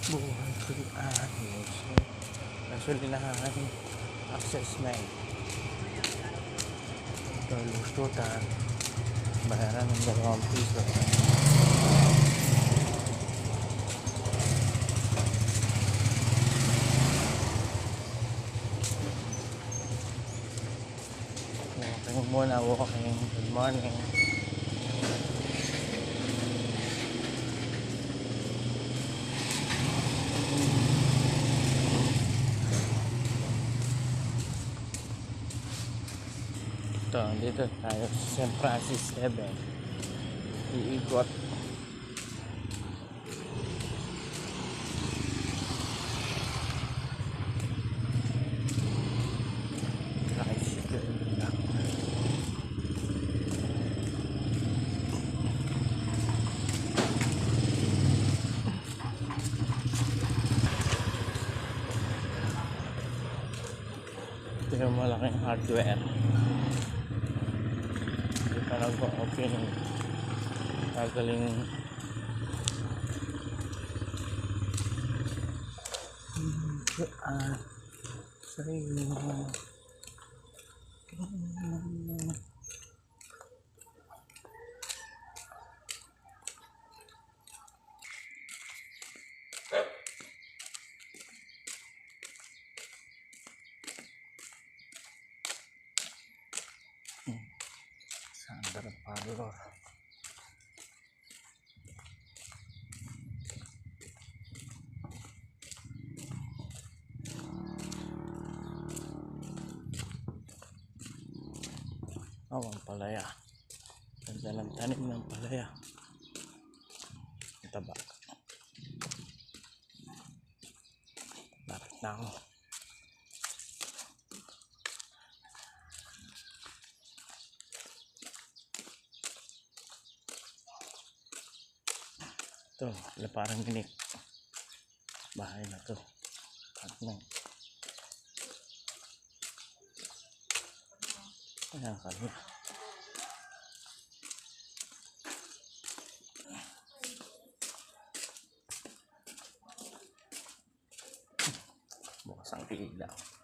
Buhay ko'y ayos. Gasolinahan, assessment. Ito, lusutan. Bayaran ng 2 piso. Walking muna, walking. Good morning. Ito, dito tayo sa San Francis 7. Iikot. Tricycle lang. Ito yung malaking hardware. Nag-open gagaling sa iyo. Sandra Pador. Ang palaya. Ganda ng tanim ng palaya. Taba. Bakit na ako? Ito, parang ginik. Bahay na to. At na. Ayan kanya. Bukas ang ilaw.